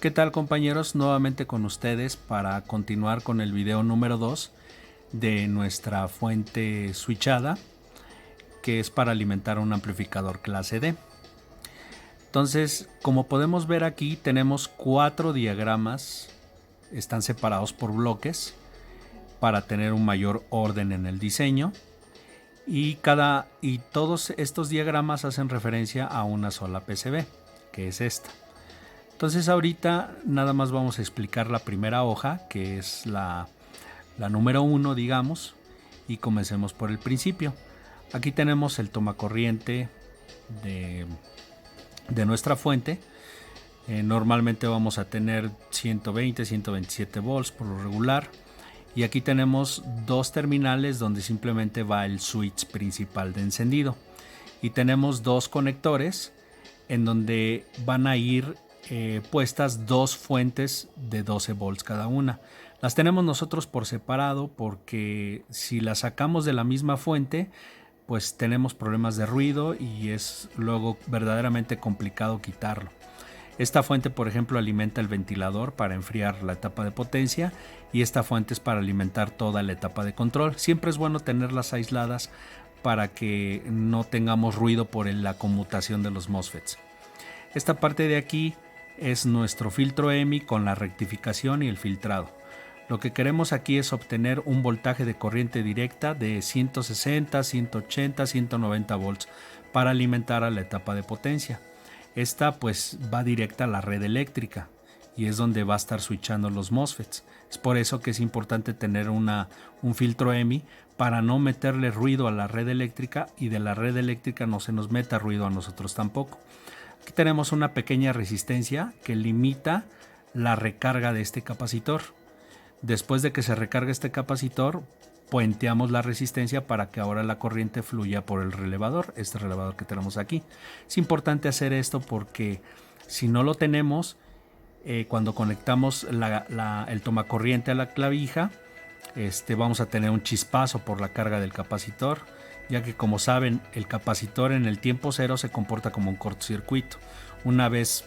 ¿Qué tal, compañeros? Nuevamente con ustedes para continuar con el video número 2 de nuestra fuente switchada, que es para alimentar un amplificador clase D. Entonces, como podemos ver aquí, tenemos 4 diagramas, están separados por bloques para tener un mayor orden en el diseño, y todos estos diagramas hacen referencia a una sola PCB, que es esta. Entonces ahorita nada más vamos a explicar la primera hoja, que es la número 1, digamos, y comencemos por el principio. Aquí tenemos el tomacorriente de nuestra fuente. Normalmente vamos a tener 120, 127 volts por lo regular. Y aquí tenemos dos terminales donde simplemente va el switch principal de encendido. Y tenemos dos conectores en donde van a ir puestas dos fuentes de 12 volts cada una. Las tenemos nosotros por separado porque si las sacamos de la misma fuente, pues tenemos problemas de ruido y es luego verdaderamente complicado quitarlo. Esta fuente, por ejemplo, alimenta el ventilador para enfriar la etapa de potencia, y esta fuente es para alimentar toda la etapa de control. Siempre es bueno tenerlas aisladas para que no tengamos ruido por la conmutación de los MOSFETs. Esta parte de aquí es nuestro filtro EMI con la rectificación y el filtrado. Lo que queremos aquí es obtener un voltaje de corriente directa de 160, 180, 190 volts para alimentar a la etapa de potencia. Esta pues va directa a la red eléctrica y es donde va a estar switchando los MOSFETs. Es por eso que es importante tener un filtro EMI para no meterle ruido a la red eléctrica y de la red eléctrica no se nos meta ruido a nosotros tampoco. Aquí tenemos una pequeña resistencia que limita la recarga de este capacitor. Después de que se recarga este capacitor, puenteamos la resistencia para que ahora la corriente fluya por el relevador, este relevador que tenemos aquí. Es importante hacer esto porque si no lo tenemos, cuando conectamos el tomacorriente a la clavija, vamos a tener un chispazo por la carga del capacitor, ya que, como saben, el capacitor en el tiempo cero se comporta como un cortocircuito. Una vez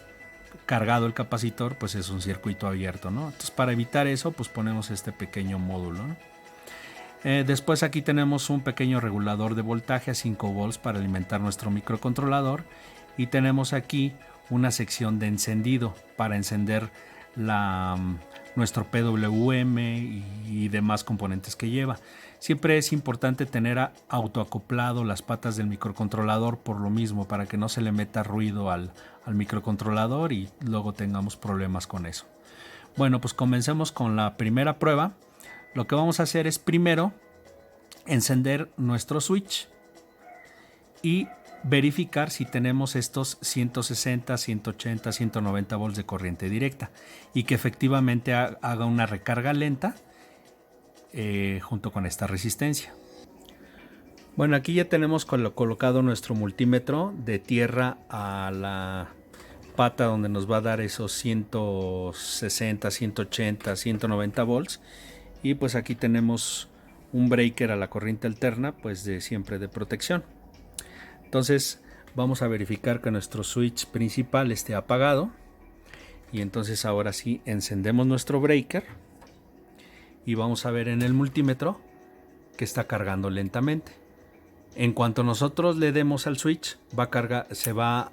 cargado el capacitor, pues es un circuito abierto, ¿no? Entonces, para evitar eso, pues ponemos este pequeño módulo, ¿no? Después aquí tenemos un pequeño regulador de voltaje a 5 volts para alimentar nuestro microcontrolador, y tenemos aquí una sección de encendido para encender nuestro PWM y demás componentes que lleva. Siempre es importante tener autoacoplado las patas del microcontrolador por lo mismo, para que no se le meta ruido al microcontrolador y luego tengamos problemas con eso. Bueno, pues comencemos con la primera prueba. Lo que vamos a hacer es primero encender nuestro switch y verificar si tenemos estos 160, 180, 190 volts de corriente directa y que efectivamente haga una recarga lenta junto con esta resistencia. Bueno, aquí ya tenemos colocado nuestro multímetro de tierra a la pata donde nos va a dar esos 160, 180, 190 volts, y pues aquí tenemos un breaker a la corriente alterna, pues siempre de protección. Entonces vamos a verificar que nuestro switch principal esté apagado, y entonces ahora sí encendemos nuestro breaker y vamos a ver en el multímetro que está cargando lentamente. En cuanto nosotros le demos al switch, se va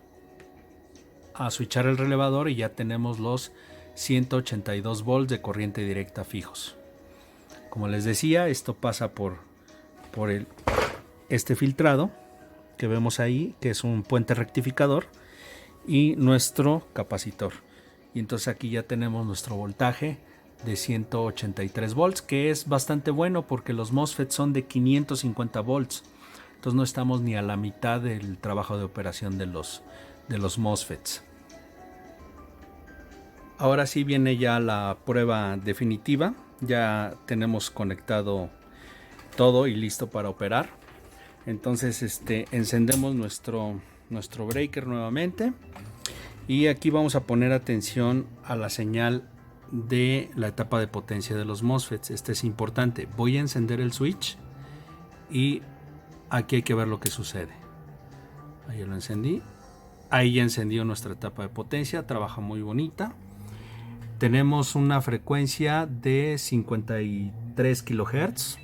a switchar el relevador y ya tenemos los 182 volts de corriente directa fijos. Como les decía, esto pasa por este filtrado que vemos ahí, que es un puente rectificador, y nuestro capacitor. Y entonces aquí ya tenemos nuestro voltaje de 183 volts, que es bastante bueno porque los MOSFET son de 550 volts. Entonces no estamos ni a la mitad del trabajo de operación de los MOSFETs. Ahora sí viene ya la prueba definitiva. Ya tenemos conectado todo y listo para operar. Entonces encendemos nuestro breaker nuevamente, y aquí vamos a poner atención a la señal de la etapa de potencia de los MOSFETs. Este es importante. Voy a encender el switch y aquí hay que ver lo que sucede. Ahí lo encendí. Ahí ya encendió nuestra etapa de potencia. Trabaja muy bonita. Tenemos una frecuencia de 53 kHz,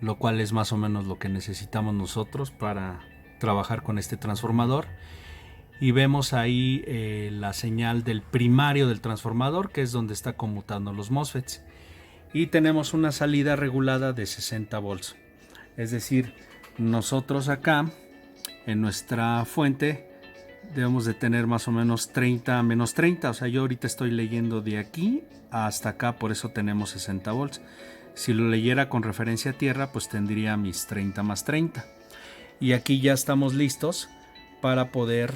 lo cual es más o menos lo que necesitamos nosotros para trabajar con este transformador. Y vemos ahí la señal del primario del transformador, que es donde está conmutando los MOSFETs. Y tenemos una salida regulada de 60 volts. Es decir, nosotros acá en nuestra fuente debemos de tener más o menos 30 menos 30. O sea, yo ahorita estoy leyendo de aquí hasta acá, por eso tenemos 60 volts. Si lo leyera con referencia a tierra, pues tendría mis 30 más 30. Y aquí ya estamos listos para poder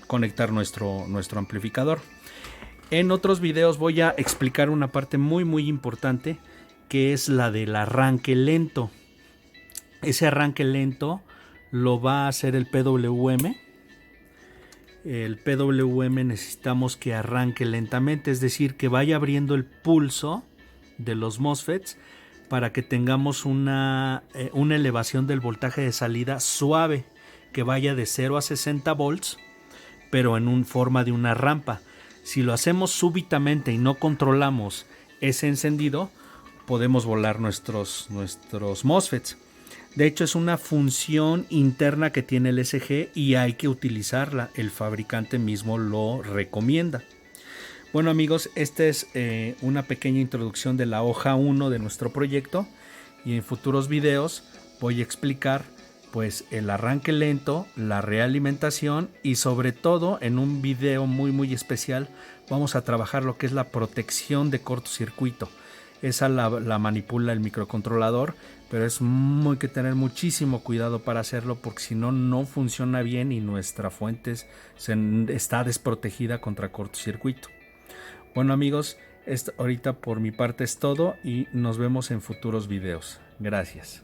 conectar nuestro amplificador. En otros videos voy a explicar una parte muy importante, que es la del arranque lento. Ese arranque lento lo va a hacer el PWM. El PWM necesitamos que arranque lentamente, es decir, que vaya abriendo el pulso de los MOSFETs para que tengamos una elevación del voltaje de salida suave, que vaya de 0 a 60 volts, pero en forma de una rampa. Si lo hacemos súbitamente y no controlamos ese encendido, podemos volar nuestros MOSFETs. De hecho, es una función interna que tiene el SG y hay que utilizarla. El fabricante mismo lo recomienda. Bueno amigos, esta es una pequeña introducción de la hoja 1 de nuestro proyecto, y en futuros videos voy a explicar pues el arranque lento, la realimentación, y sobre todo en un video muy especial vamos a trabajar lo que es la protección de cortocircuito. Esa la manipula el microcontrolador, pero es muy que tener muchísimo cuidado para hacerlo, porque si no, no funciona bien y nuestra fuente está desprotegida contra cortocircuito. Bueno amigos, ahorita por mi parte es todo y nos vemos en futuros videos. Gracias.